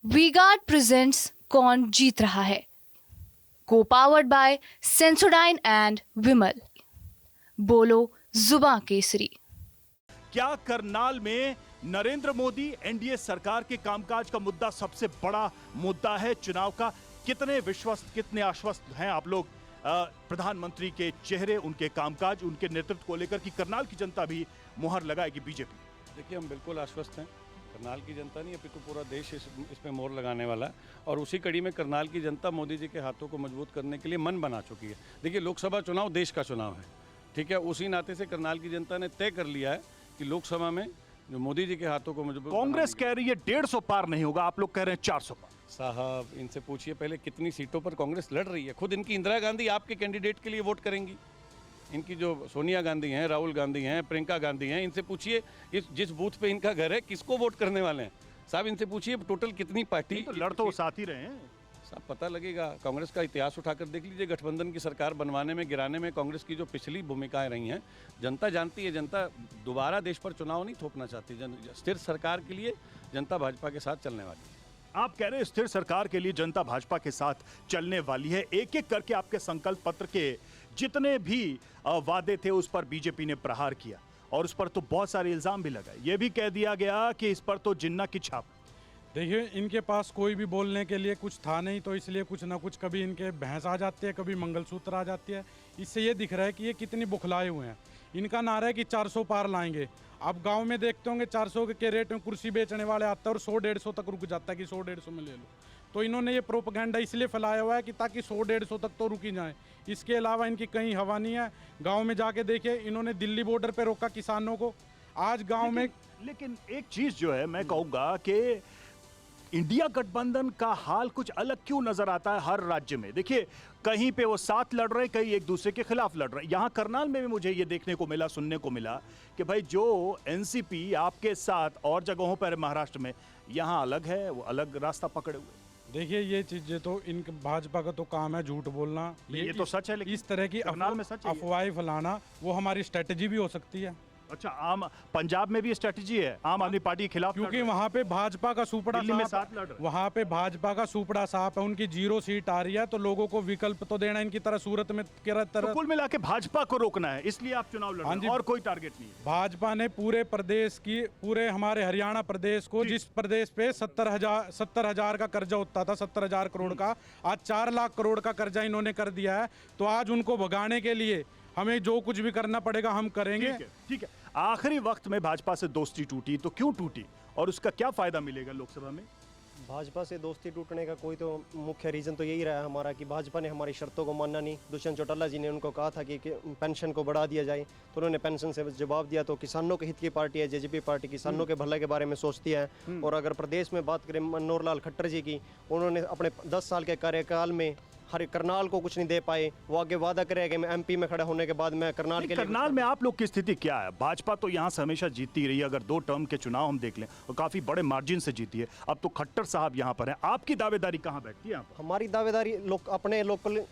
V-Guard presents कौन जीत रहा है, को पावर्ड बाय सेंसोडाइन एंड विमल। बोलो जुबां केसरी। क्या करनाल में नरेंद्र मोदी एनडीए सरकार के कामकाज का मुद्दा सबसे बड़ा मुद्दा है चुनाव का? कितने विश्वस्त, कितने आश्वस्त हैं आप लोग प्रधानमंत्री के चेहरे, उनके कामकाज, उनके नेतृत्व को लेकर कि करनाल की जनता भी मुहर लगाएगी बीजेपी? देखिए, हम बिल्कुल आश्वस्त हैं। करनाल की जनता नहीं, अभी तो पूरा देश इसमें मोहर लगाने वाला है और उसी कड़ी में करनाल की जनता मोदी जी के हाथों को मजबूत करने के लिए मन बना चुकी है। देखिए, लोकसभा चुनाव देश का चुनाव है, ठीक है। उसी नाते से करनाल की जनता ने तय कर लिया है कि लोकसभा में जो मोदी जी के हाथों को मजबूत, कांग्रेस कह रही है 150 पार नहीं होगा, आप लोग कह रहे हैं 400 पार। साहब, इनसे पूछिए पहले कितनी सीटों पर कांग्रेस लड़ रही है। खुद इनकी इंदिरा गांधी आपके कैंडिडेट के लिए वोट करेंगी। इनकी जो सोनिया गांधी हैं, राहुल गांधी हैं, प्रियंका गांधी हैं, इनसे पूछिए जिस बूथ पे इनका घर है किसको वोट करने वाले हैं। साहब, इनसे पूछिए टोटल कितनी पार्टी। तो लड़ तो साथ ही रहे हैं साहब, पता लगेगा। कांग्रेस का इतिहास उठाकर देख लीजिए। गठबंधन की सरकार बनवाने में, गिराने में कांग्रेस की जो पिछली भूमिकाएं रही हैं, जनता जानती है। जनता दोबारा देश पर चुनाव नहीं थोपना चाहती। स्थिर सरकार के लिए जनता भाजपा के साथ चलने वाली है। आप कह रहे हैं स्थिर सरकार के लिए जनता भाजपा के साथ चलने वाली है। एक एक करके आपके संकल्प पत्र के जितने भी वादे थे उस पर बीजेपी ने प्रहार किया और उस पर तो बहुत सारे इल्जाम भी लगाए। यह भी कह दिया गया कि इस पर तो जिन्ना की छाप। देखिए, इनके पास कोई भी बोलने के लिए कुछ था नहीं, तो इसलिए कुछ ना कुछ कभी इनके भैंस आ जाती है, कभी मंगलसूत्र आ जाती है। इससे ये दिख रहा है कि ये कितनी बुखलाए हुए हैं। इनका नारा है कि 400 पार लाएंगे। आप गांव में देखते होंगे 400 के रेट में कुर्सी बेचने वाले आते हैं और 100-150 तक रुक जाता है कि 100-150 में ले लो। तो इन्होंने ये प्रोपेगेंडा इसलिए फैलाया हुआ है कि ताकि 100-150 तक तो रुकी जाए। इसके अलावा इनकी कहीं हवा नहीं है। गाँव में जाके देखिए, इन्होंने दिल्ली बॉर्डर पर रोका किसानों को। आज गाँव में लेकिन एक चीज जो है मैं कहूँगा कि इंडिया गठबंधन का हाल कुछ अलग क्यों नजर आता है हर राज्य में? देखिए, कहीं पे वो साथ लड़ रहे, कहीं एक दूसरे के खिलाफ लड़ रहे। यहाँ करनाल में भी मुझे ये देखने को मिला, सुनने को मिला कि भाई जो एनसीपी आपके साथ और जगहों पर महाराष्ट्र में, यहाँ अलग है, वो अलग रास्ता पकड़े हुए। देखिए, ये चीजें तो इन भाजपा का तो काम है झूठ बोलना। ये तो सच है, लेकिन इस तरह की करनाल में सच है अफवाहें फैलाना वो हमारी स्ट्रेटजी भी हो सकती है। अच्छा, आम पंजाब में भी स्ट्रेटजी है आम आदमी पार्टी के खिलाफ, क्योंकि वहाँ पे भाजपा का सुपड़ा दिल्ली में साफ, साथ लड़ रहे। वहाँ पे भाजपा का सुपड़ा साफ है। उनकी 0 सीट आ रही है, तो लोगों को विकल्प तो देना। इनकी तरह सूरत में तो कुल मिला के भाजपा को रोकना है, इसलिए आप चुनाव लड़ रहे हैं और कोई टारगेट नहीं है। भाजपा ने पूरे प्रदेश की, पूरे हमारे हरियाणा प्रदेश को, जिस प्रदेश पे 70,000 का कर्जा होता था, 70,000 करोड़ का, आज 4 लाख करोड़ का कर्जा इन्होंने कर दिया है। तो आज उनको भगाने के लिए हमें जो कुछ भी करना पड़ेगा हम करेंगे। ठीक है। आखिरी वक्त में भाजपा से दोस्ती टूटी, तो क्यों टूटी और उसका क्या फायदा मिलेगा लोकसभा में? भाजपा से दोस्ती टूटने का कोई तो मुख्य रीज़न तो यही रहा हमारा कि भाजपा ने हमारी शर्तों को माना नहीं। दुष्यंत चौटाला जी ने उनको कहा था कि पेंशन को बढ़ा दिया जाए, तो उन्होंने पेंशन से जवाब दिया। तो किसानों के हित की पार्टी है जेजेपी पार्टी, किसानों के भले के बारे में सोचती है। और अगर प्रदेश में बात करें मनोहर लाल खट्टर जी की, उन्होंने अपने 10 साल के कार्यकाल में हर करनाल को कुछ नहीं दे पाए। वो आगे वादा करे कि मैं एमपी में खड़ा होने के बाद मैं करनाल के लिए। करनाल में आप लोग की स्थिति क्या है? भाजपा तो यहाँ से हमेशा जीतती रही है, अगर 2 टर्म के चुनाव हम देख लें और काफी बड़े मार्जिन से जीती है। अब तो खट्टर साहब यहाँ पर हैं, आपकी दावेदारी कहाँ बैठती है यहाँ पर? हमारी दावेदारी अपने लोकल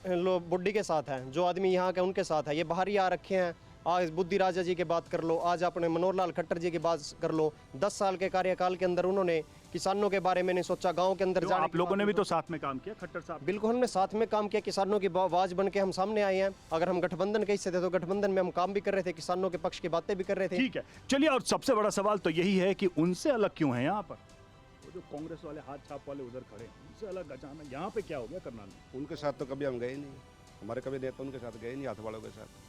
बुड्डी के साथ है। जो आदमी यहाँ के उनके साथ है। ये बाहरी आ रखे हैं। आज बुद्धि राजा जी की बात कर लो, आज अपने मनोहर लाल खट्टर जी की बात कर लो। 10 साल के कार्यकाल के अंदर उन्होंने किसानों के बारे में नहीं सोचा, गांव के अंदर जाने। आप लोगों ने भी तो साथ में काम किया, खट्टर साहब। बिल्कुल, हमने साथ में काम किया। किसानों की आवाज बन के हम सामने आए हैं। अगर हम गठबंधन के हिस्से थे तो गठबंधन में हम काम भी कर रहे थे, किसानों के पक्ष की बातें भी कर रहे थे। ठीक है, चलिए। और सबसे बड़ा सवाल तो यही है कि उनसे अलग क्यों है यहाँ पर? वो जो कांग्रेस वाले हाथ छाप वाले उधर खड़े हैं, उनसे अलग अचानक यहाँ पे क्या हो गया करनाल में? उनके साथ तो कभी हम गए नहीं, हमारे कभी नेता उनके साथ गए नहीं, हाथ वालों के साथ।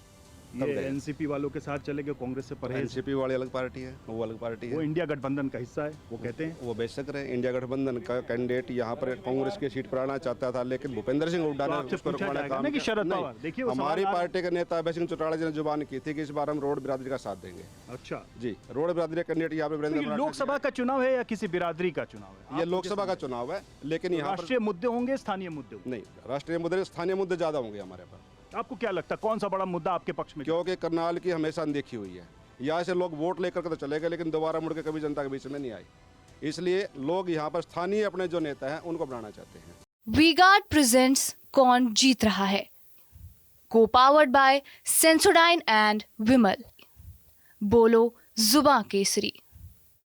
ये एनसीपी वालों के साथ चले गए, कांग्रेस से परहेज। एनसीपी वाली अलग पार्टी है, वो अलग पार्टी है। वो इंडिया गठबंधन का हिस्सा है, वो कहते हैं। वो बेशक रहे, इंडिया गठबंधन का कैंडिडेट यहाँ पर कांग्रेस की सीट पर आना चाहता था, लेकिन भूपेंद्र सिंह हुड्डा ने उसको रुकवाने का काम किया। देखिए, हमारी पार्टी के नेता अभय सिंह चौटाला जी ने जुबान की थी कि इस बार हम रोड बिरादरी का साथ देंगे। अच्छा जी, रोड बिरादरी कैंडिडेट यहाँ पे लोकसभा का चुनाव है या किसी बिरादरी का चुनाव है? ये लोकसभा का चुनाव है, लेकिन यहाँ राष्ट्रीय मुद्दे होंगे, स्थानीय मुद्दे नहीं, राष्ट्रीय मुद्दे, स्थानीय मुद्दे ज्यादा होंगे हमारे पास। आपको क्या लगता है कौन सा बड़ा मुद्दा आपके पक्ष में? क्योंकि करनाल की हमेशा अनदेखी हुई है। यहाँ से लोग वोट लेकर के तो चले गए, लेकिन दोबारा मुड़ के कभी जनता के बीच में नहीं आए। इसलिए लोग यहाँ पर स्थानीय अपने जो नेता हैं उनको बनाना चाहते हैं। वी-गार्ड प्रेजेंट्स कौन जीत रहा है, को पावर्ड बाय सेंसोडाइन एंड विमल। बोलो जुबां केसरी।